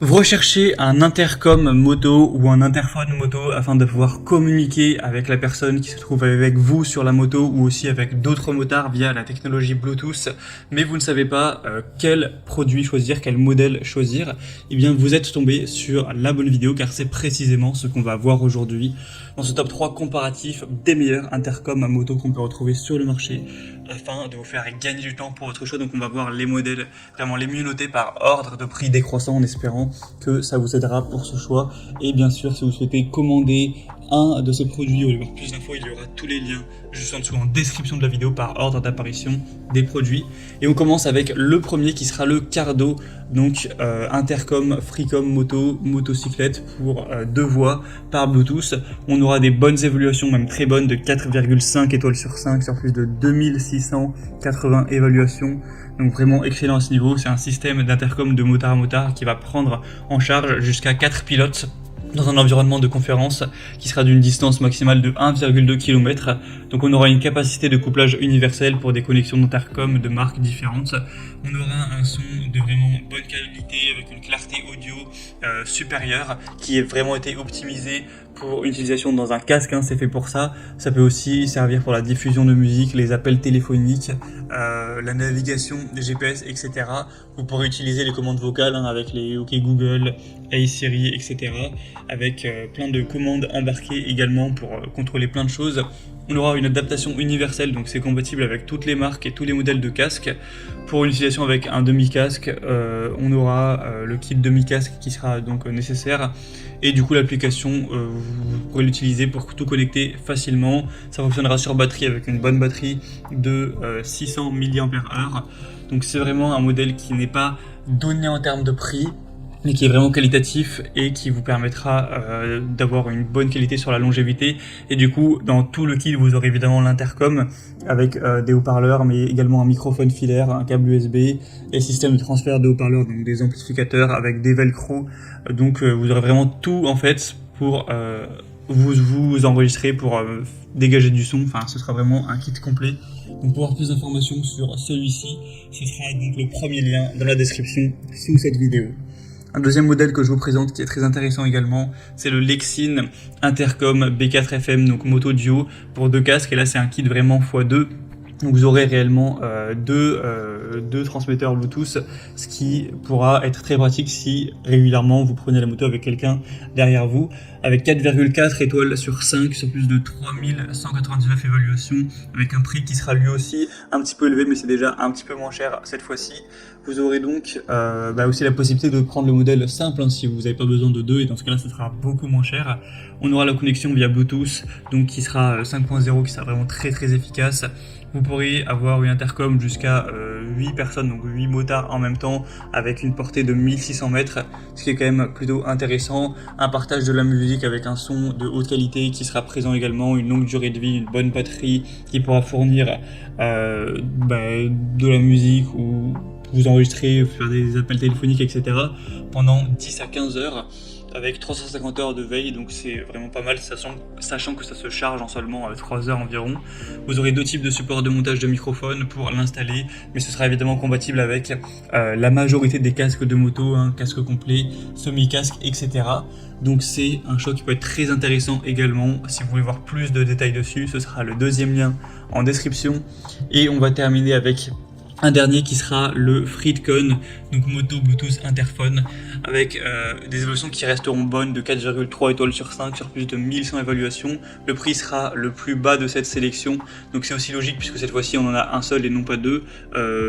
Vous recherchez un intercom moto ou un interphone moto afin de pouvoir communiquer avec la personne qui se trouve avec vous sur la moto ou aussi avec d'autres motards via la technologie Bluetooth, mais vous ne savez pas quel produit choisir, quel modèle choisir. Eh bien, vous êtes tombé sur la bonne vidéo car c'est précisément ce qu'on va voir aujourd'hui dans ce top 3 comparatif des meilleurs intercoms à moto qu'on peut retrouver sur le marché afin de vous faire gagner du temps pour votre choix. Donc on va voir les modèles vraiment les mieux notés par ordre de prix décroissant en espérant que ça vous aidera pour ce choix. Et bien sûr, si vous souhaitez commander un de ces produits ou avoir plus d'infos, il y aura tous les liens juste en dessous en description de la vidéo par ordre d'apparition des produits. Et on commence avec le premier qui sera le Cardo, donc intercom, freecom moto, motocyclette pour 2 voies par Bluetooth. On aura des bonnes évaluations, même très bonnes, de 4,5 étoiles sur 5 sur plus de 2680 évaluations. Donc vraiment excellent à ce niveau. C'est un système d'intercom de motard à motard qui va prendre en charge jusqu'à 4 pilotes dans un environnement de conférence qui sera d'une distance maximale de 1,2 km. Donc on aura une capacité de couplage universel pour des connexions d'intercom de marques différentes. On aura un son de vraiment bonne qualité avec une clarté audio supérieure qui a vraiment été optimisée pour une utilisation dans un casque, c'est fait pour ça. Ça peut aussi servir pour la diffusion de musique, les appels téléphoniques, la navigation des GPS, etc. Vous pourrez utiliser les commandes vocales avec les OK Google, Hey Siri, etc. avec plein de commandes embarquées également pour contrôler plein de choses. On aura une adaptation universelle, donc c'est compatible avec toutes les marques et tous les modèles de casques. Pour une utilisation avec un demi-casque, on aura le kit demi-casque qui sera donc nécessaire. Et du coup l'application, vous pourrez l'utiliser pour tout connecter facilement. Ça fonctionnera sur batterie avec une bonne batterie de 600 mAh. Donc c'est vraiment un modèle qui n'est pas donné en termes de prix, mais qui est vraiment qualitatif et qui vous permettra d'avoir une bonne qualité sur la longévité. Et du coup, dans tout le kit, vous aurez évidemment l'intercom avec des haut-parleurs, mais également un microphone filaire, un câble USB, et système de transfert de haut-parleurs, donc des amplificateurs avec des velcro. Donc vous aurez vraiment tout en fait pour vous enregistrer, pour dégager du son. Enfin, ce sera vraiment un kit complet. Donc pour avoir plus d'informations sur celui-ci, ce sera donc le premier lien dans la description sous cette vidéo. Un deuxième modèle que je vous présente qui est très intéressant également, c'est le Lexin Intercom B4FM, donc moto duo pour 2 casques. Et là, c'est un kit vraiment x2. Donc vous aurez réellement deux transmetteurs Bluetooth, ce qui pourra être très pratique si régulièrement vous prenez la moto avec quelqu'un derrière vous, avec 4,4 étoiles sur 5 sur plus de 3199 évaluations, avec un prix qui sera lui aussi un petit peu élevé, mais c'est déjà un petit peu moins cher cette fois-ci. Vous aurez donc aussi la possibilité de prendre le modèle simple si vous n'avez pas besoin de 2, et dans ce cas-là, ça sera beaucoup moins cher. On aura la connexion via Bluetooth, donc qui sera 5.0, qui sera vraiment très très efficace. Vous pourrez avoir une intercom jusqu'à 8 personnes, donc 8 motards en même temps, avec une portée de 1600 mètres, ce qui est quand même plutôt intéressant. Un partage de la musique avec un son de haute qualité qui sera présent également, une longue durée de vie, une bonne batterie qui pourra fournir de la musique ou vous enregistrer, faire des appels téléphoniques, etc. pendant 10 à 15 heures. Avec 350 heures de veille, donc c'est vraiment pas mal, sachant que ça se charge en seulement 3 heures environ. Vous aurez 2 types de supports de montage de microphone pour l'installer, mais ce sera évidemment compatible avec la majorité des casques de moto, casque complet, semi-casque, etc. Donc c'est un choix qui peut être très intéressant également. Si vous voulez voir plus de détails dessus, ce sera le deuxième lien en description. Et on va terminer avec un dernier qui sera le Freecom, donc moto Bluetooth interphone, avec des évaluations qui resteront bonnes de 4,3 étoiles sur 5 sur plus de 1100 évaluations. Le prix sera le plus bas de cette sélection, donc c'est aussi logique puisque cette fois-ci on en a un seul et non pas 2,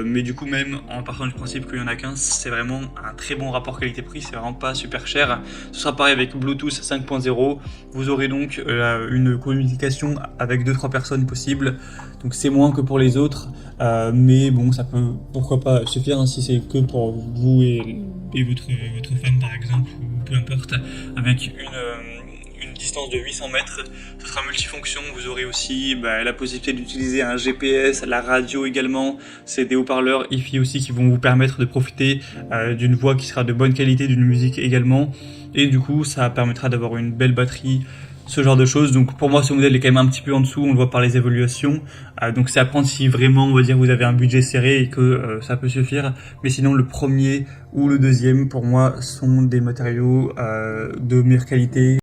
mais du coup même en partant du principe qu'il y en a qu'un, c'est vraiment un très bon rapport qualité-prix, c'est vraiment pas super cher. Ce sera pareil avec Bluetooth 5.0, vous aurez donc une communication avec 2-3 personnes possible, donc c'est moins que pour les autres, mais bon, ça peut pourquoi pas suffire si c'est que pour vous et votre femme par exemple, ou peu importe, avec une distance de 800 mètres. Ce sera multifonction, vous aurez aussi la possibilité d'utiliser un GPS, la radio également, c'est des haut-parleurs hi-fi aussi qui vont vous permettre de profiter d'une voix qui sera de bonne qualité, d'une musique également, et du coup ça permettra d'avoir une belle batterie ce genre de choses. Donc pour moi, ce modèle est quand même un petit peu en dessous, on le voit par les évaluations. Donc c'est à prendre si vraiment, on va dire, vous avez un budget serré et que ça peut suffire. Mais sinon, le premier ou le deuxième, pour moi, sont des matériaux de meilleure qualité.